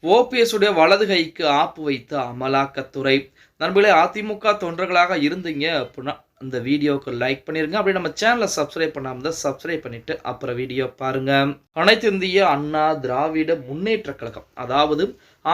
OPS உடைய வலது கைக்கு ஆப்பு வைத்த அமலாக்கத்துறை. நண்பர்களே, அதிமுக தொண்டர்களாக இருந்தீங்க அப்படின்னா இந்த வீடியோக்கு லைக் பண்ணிருங்க. அப்படி நம்ம சேனலை சப்ஸ்கிரைப் பண்ணாம இருந்தால் சப்ஸ்கிரைப் பண்ணிட்டு அப்புறம் வீடியோ பாருங்க. அனைத்து இந்திய அண்ணா திராவிட முன்னேற்ற கழகம், அதாவது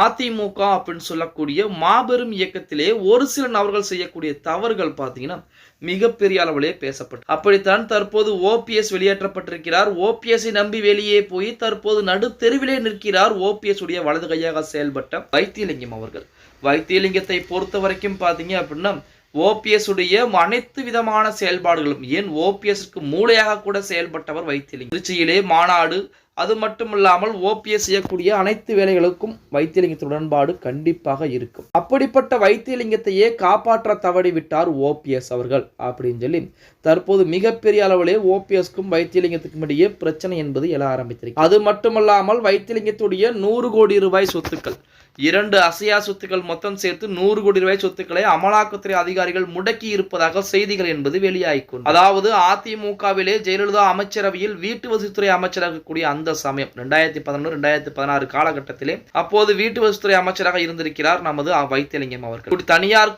அதிமுக அப்படின்னு சொல்லக்கூடிய மாபெரும் இயக்கத்திலே ஒரு சில நபர்கள் செய்யக்கூடிய தவறுகள் பார்த்தீங்கன்னா மிகப்பெரிய அளவிலே பேசப்பட்டு, அப்படித்தான் தற்போது ஓபிஎஸ் வெளியேற்றப்பட்டிருக்கிறார். ஓபிஎஸ்ஐ நம்பி வெளியே போய் தற்போது நடு தெருவிலே நிற்கிறார் ஓபிஎஸ் உடைய வலது கையாக செயல்பட்ட வைத்தியலிங்கம் அவர்கள். வைத்தியலிங்கத்தை பொறுத்த வரைக்கும் பார்த்தீங்க அப்படின்னா ஓபிஎஸ் உடைய அனைத்து விதமான செயல்பாடுகளும், ஏன் ஓபிஎஸ்க்கு மூளையாக கூட செயல்பட்டவர் வைத்தியலிங்கம். திருச்சியிலே மாநாடு, அது மட்டும் இல்லாமல் ஓபிஎஸ் செய்யக்கூடிய அனைத்து வேலைகளுக்கும் வைத்தியலிங்கத்தின் உடன்பாடு கண்டிப்பாக இருக்கும். அப்படிப்பட்ட வைத்தியலிங்கத்தையே காப்பாற்ற தவறி விட்டார் ஓபிஎஸ் அவர்கள் அப்படின்னு சொல்லி தற்போது மிகப்பெரிய அளவிலே ஓபிஎஸ்க்கும் வைத்தியலிங்கத்துக்கும் இடையே பிரச்சனை என்பது எழ ஆரம்பித்திருக்கு. அது மட்டுமல்லாமல் வைத்தியலிங்கத்துடைய 100 கோடி ரூபாய் சொத்துக்கள், 2 அசையா சொத்துக்கள் மொத்தம் சேர்த்து 100 கோடி ரூபாய் சொத்துக்களை அமலாக்கத்துறை அதிகாரிகள் முடக்கி இருப்பதாக செய்திகள் என்பது வெளியாகிக்கும். அதாவது அதிமுகவிலே ஜெயலலிதா அமைச்சரவையில் வீட்டு வசதித்துறை அமைச்சராக இருக்கக்கூடிய அந்த சமயம் 2011-2016 காலகட்டத்திலே அப்போது வீட்டு வசதித்துறை அமைச்சராக இருந்திருக்கிறார் நமது வைத்தியலிங்கம் அவர்கள். தனியார்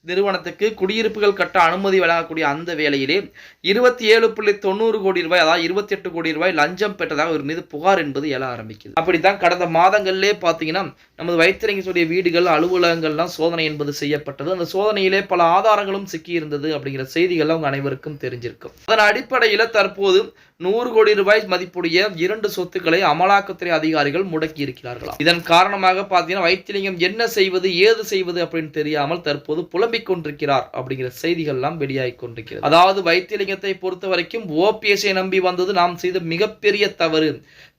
நிறுவனத்துக்கு குடியிருப்புகள் கட்ட அனுமதி வழங்கக்கூடிய அந்த வேளையிலே 27.90 கோடி ரூபாய், அதாவது 28 கோடி ரூபாய் லஞ்சம் பெற்றதாக ஒரு மீது புகார் என்பது எழ ஆரம்பிக்குது. அப்படித்தான் கடந்த மாதங்களிலே பார்த்தீங்கன்னா நமது வைத்தியலிங்கத்துடைய வீடுகள், அலுவலகங்கள்லாம் சோதனை என்பது செய்யப்பட்டது. அந்த சோதனையிலே பல ஆதாரங்களும் சிக்கி இருந்தது அப்படிங்கிற செய்திகள் அவங்க அனைவருக்கும் தெரிஞ்சிருக்கும். அதன் அடிப்படையில் தற்போது 100 கோடி ரூபாய் மதிப்புடைய 2 சொத்துக்களை அமலாக்கத்துறை அதிகாரிகள் முடக்கி இருக்கிறார்களாம். இதன் காரணமாக பார்த்தீங்கன்னா வைத்தியலிங்கம் என்ன செய்வது ஏது செய்வது அப்படின்னு தெரியாமல் தற்போது புலம்பிக் கொண்டிருக்கிறார் அப்படிங்கிற செய்திகள் எல்லாம் வெளியாகி கொண்டிருக்கிறது. அதாவது வைத்தியலிங்கத்தை பொறுத்த வரைக்கும் ஓபிஎஸ்ஐ நம்பி வந்தது நாம் செய்த மிகப்பெரிய தவறு.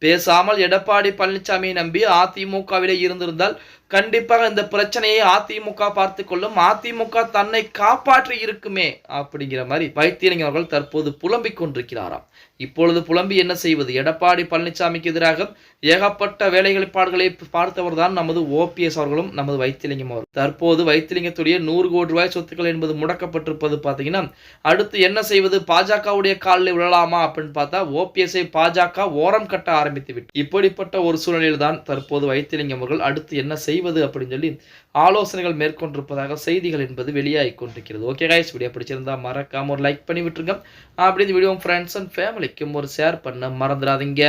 பேசாமல் எடப்பாடி பழனிசாமியை நம்பி அதிமுகவிலே இருந்திருந்தால் கண்டிப்பாக இந்த பிரச்சனையை அதிமுக பார்த்து கொள்ளும், அதிமுக தன்னை காப்பாற்றி இருக்குமே அப்படிங்கிற மாதிரி வைத்தியலிங்கம் அவர்கள் தற்போது புலம்பிக் கொண்டிருக்கிறாராம். இப்பொழுது புலம்பி என்ன செய்வது? எடப்பாடி பழனிசாமிக்கு எதிராக ஏகப்பட்ட வேலைப்பாடுகளை பார்த்தவர் தான் நமது ஓபிஎஸ் அவர்களும் நமது வைத்தியலிங்கம் அவர்கள். தற்போது வைத்தியலிங்கத்துடைய 100 கோடி ரூபாய் சொத்துக்கள் என்பது முடக்கப்பட்டிருப்பது பார்த்தீங்கன்னா அடுத்து என்ன செய்வது? பாஜகவுடைய காலில் விழலாமா அப்படின்னு பார்த்தா ஓபிஎஸ்ஐ பாஜக ஓரம் கட்ட ஆரம்பித்து விட்டு, இப்படிப்பட்ட ஒரு சூழ்நிலையில் தான் தற்போது வைத்தியலிங்கம் அவர்கள் அடுத்து என்ன செய்வது அப்படின்னு சொல்லி ஆலோசனைகள் மேற்கொண்டிருப்பதாக செய்திகள் என்பது வெளியாகி கொண்டிருக்கிறது. ஓகே கைஸ், வீடியோ பிடிச்சிருந்தா மறக்காம ஒரு லைக் பண்ணி விட்டுருங்க. அப்படி இந்த வீடியோ ஃப்ரெண்ட்ஸ் அண்ட் ஃபேமிலிக்கும் ஒரு ஷேர் பண்ண மறந்துடாதீங்க.